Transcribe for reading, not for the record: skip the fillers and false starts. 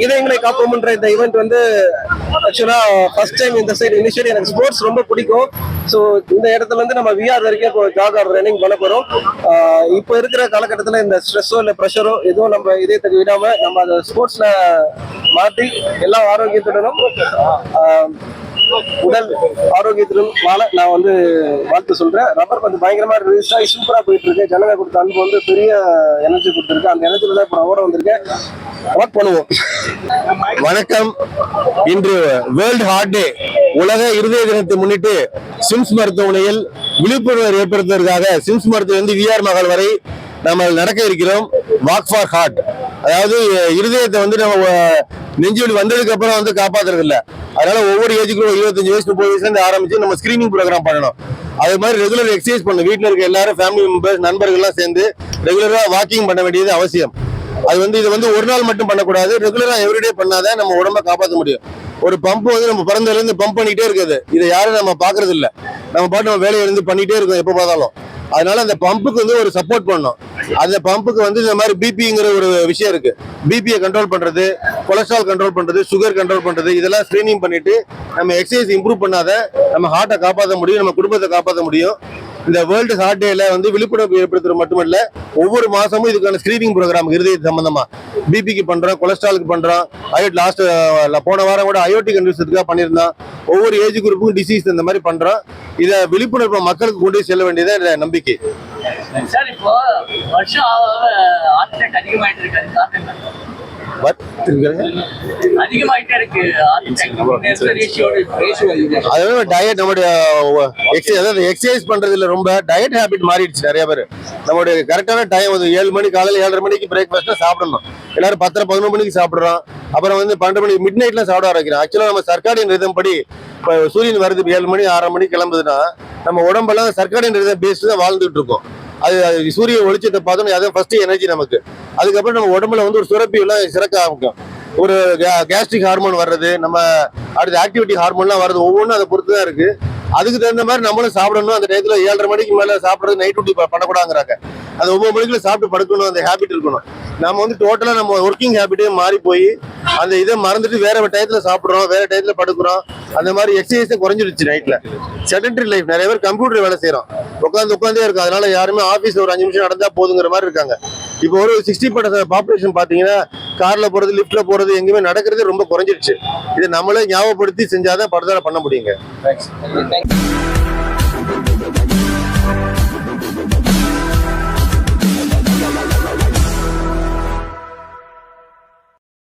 இதயங்களை காப்போம்ன்ற இந்த ஈவெண்ட் வந்து ஆக்சுவலா ஃபர்ஸ்ட் டைம் இந்த சைடு. இனிஷியலி எனக்கு ஸ்போர்ட்ஸ் ரொம்ப பிடிக்கும். ஸோ இந்த இடத்துல இருந்து நம்ம விஆர் வரைக்கும் இப்போ ஜாக் ஆர் ரன்னிங் பண்ண போறோம். இப்போ இருக்கிற காலகட்டத்தில் இந்த ஸ்ட்ரெஸ்ஸோ இல்லை ப்ரெஷரோ எதுவும் நம்ம இதயத்துக்கு விடாம நம்ம அதை ஸ்போர்ட்ஸ்ல மாற்றி எல்லா ஆரோக்கியத்துடனும் உடல் ஆரோக்கியத்திலும் வாழ நான் வந்து வாழ்த்து சொல்றேன். ரப்பர் பந்து பயங்கரமா ரிலீஸ் ஆகி சூப்பரா போயிட்டு இருக்கு. ஜனங்க கொடுத்த அன்பு வந்து பெரிய எனர்ஜி கொடுத்துருக்கு. அந்த எனர்ஜில தான் இப்போ நான் ஓட வந்திருக்கேன். ஒர்க் பண்ணுவோம். வணக்கம். இன்று வேர்ல்டு ஹார்ட் டே, உலக இருதய தினத்தை முன்னிட்டு சிம்ஸ் மருத்துவமனையில் விழிப்புணர்வு ஏற்படுத்துவதற்காக சிம்ஸ் மருத்துவமனை விஆர் மகள் வரை நம்ம நடக்க இருக்கிறோம். வாக் ஃபார் ஹார்ட், அதாவது இருதயத்தை வந்து நம்ம நெஞ்சுவலி வந்ததுக்கு அப்புறம் வந்து காப்பாத்துறது இல்லை. அதனால ஒவ்வொரு ஏஜுக்கும் 25 வயசு 30 வயசுல இருந்து ஆரம்பிச்சு நம்ம ஸ்கிரீனிங் ப்ரோக்ராம் பண்ணணும். அதே மாதிரி ரெகுலர் எக்ஸசைஸ் பண்ணணும். வீட்டில் இருக்க எல்லாரும் ஃபேமிலி மெம்பர்ஸ் நண்பர்கள்லாம் சேர்ந்து ரெகுலரா வாக்கிங் பண்ண வேண்டியது அவசியம். அது வந்து இது வந்து ஒரு நாள் மட்டும் பண்ணக்கூடாது, ரெகுலரா எவ்ரிடே பண்ணாதான் நம்ம உடம்ப காப்பாற்ற முடியும். ஒரு பம்ப் வந்து நம்ம பிறந்ததுல இருந்து பம்ப் பண்ணிட்டே இருக்குது. இதை யாரும் நம்ம பாக்குறது இல்லை. நம்ம பாட்டு நம்ம வேலையை இருந்து பண்ணிட்டே இருக்கோம் எப்ப பார்த்தாலும். அதனால அந்த பம்புக்கு வந்து ஒரு சப்போர்ட் பண்ணணும். அந்த பம்புக்கு வந்து இந்த மாதிரி பிபிங்கிற ஒரு விஷயம் இருக்கு. பிபியை கண்ட்ரோல் பண்றது, கொலஸ்ட்ரால் கண்ட்ரோல் பண்றது, சுகர் கண்ட்ரோல் பண்றது, இதெல்லாம் ஸ்கிரீனிங் பண்ணிட்டு நம்ம எக்ஸசைஸ் இம்ப்ரூவ் பண்ணாத நம்ம ஹார்ட்டை காப்பாற்ற முடியும், நம்ம குடும்பத்தை காப்பாற்ற முடியும். இந்த வேர்ல்டு ஹார்ட் டேல வந்து விழிப்புணர்வு ஏற்படுத்துறது மட்டுமல்ல, ஒவ்வொரு மாசமும் இதுக்கான ஸ்கிரீனிங் ப்ரோக்ராம் இருதய சம்பந்தமா பிபிக்கு பண்றோம், கொலஸ்ட்ராலுக்கு பண்றோம். லாஸ்ட் போன வாரம் கூட அயோட்டி கண்டுபிடிச்சதுக்காக பண்ணியிருந்தோம். ஒவ்வொரு ஏஜ் குரூப்புக்கும் டிசீஸ் இந்த மாதிரி பண்றோம். இதை விழிப்புணர்வு மக்களுக்கு கொண்டு செல்ல வேண்டியது நம்பிக்கை. சார், இப்போ வருஷம் அதிகமாயிட்டு இருக்கு, அதிகமாயிட்டே இருக்கு. அதாவது டயட், நம்மளுடைய எக்ஸசைஸ் பண்றதுல ரொம்ப டயட் ஹேபிட் மாறிடுச்சு நிறைய பேர். நம்மளுடைய கரெக்டான டைம் 7 மணி காலையில் 7:30 மணிக்கு பிரேக்ஃபாஸ்ட் சாப்பிடணும். எல்லாரும் 10-11 மணிக்கு சாப்பிடுறோம். அப்புறம் வந்து 12 மணிக்கு மிட் நைட்லாம் சாப்பிட ஆரம்பிக்கிறோம். ஆக்சுவலா நம்ம சர்க்காடியன் ரிதம் படி இப்போ சூரியன் வருது 7 மணி 6:30 மணிக்கு கிளம்புதுன்னா நம்ம உடம்பெல்லாம் சர்க்காடியன் ரிதம் பேஸ்ல தான் வாழ்ந்துட்டு இருக்கோம். அது சூரிய ஒளிச்சத்தை பார்த்தோம்னா அதான் ஃபர்ஸ்ட் எனர்ஜி நமக்கு. அதுக்கப்புறம் நம்ம உடம்புல வந்து ஒரு சுரப்பி எல்லாம் சிறக்க ஆரம்பிக்கும். ஒரு கேஸ்ட்ரிக் ஹார்மோன் வர்றது, நம்ம அடுத்த ஆக்டிவிட்டி ஹார்மோன்லாம் வர்றது, ஒவ்வொன்றும் அதை பொறுத்து தான் இருக்கு. அதுக்கு தகுந்த மாதிரி நம்மளும் சாப்பிடணும். அந்த டயத்துல 7:30 மணிக்கு மேல சாப்பிடுறது நைட் டியூட்டி பண்ணக்கூடாங்கிறாங்க. அது 9 மணிக்குள்ள சாப்பிட்டு படுக்கணும். அந்த ஹேபிட் இருக்கணும். நம்ம வந்து டோட்டலா நம்ம ஒர்க்கிங் ஹேபிட்டே மாறி போய் அந்த இதை மறந்துட்டு வேற டயத்துல சாப்பிடுறோம், வேற டயத்துல படுக்கிறோம். அந்த மாதிரி எக்ஸசைஸே குறைஞ்சிருச்சு. நைட்ல செடன்டரி லைஃப், நிறைய பேர் கம்ப்யூட்டர் வேலை செய்யறோம், உட்காந்தே இருக்கும். அதனால யாருமே ஆபீஸ்ல ஒரு 5 நிமிஷம் நடந்தா போதுங்கிற மாதிரி இருக்காங்க. இப்போ ஒரு 60% பாப்புலேஷன் பாத்தீங்கன்னா கார்ல போறது, லிப்ட்ல போறது, எங்கேயுமே நடக்கிறதே ரொம்ப குறைஞ்சிருச்சு. இதை நம்மளே ஞாபகப்படுத்தி செஞ்சாதான் படுதார பண்ண முடியுங்க.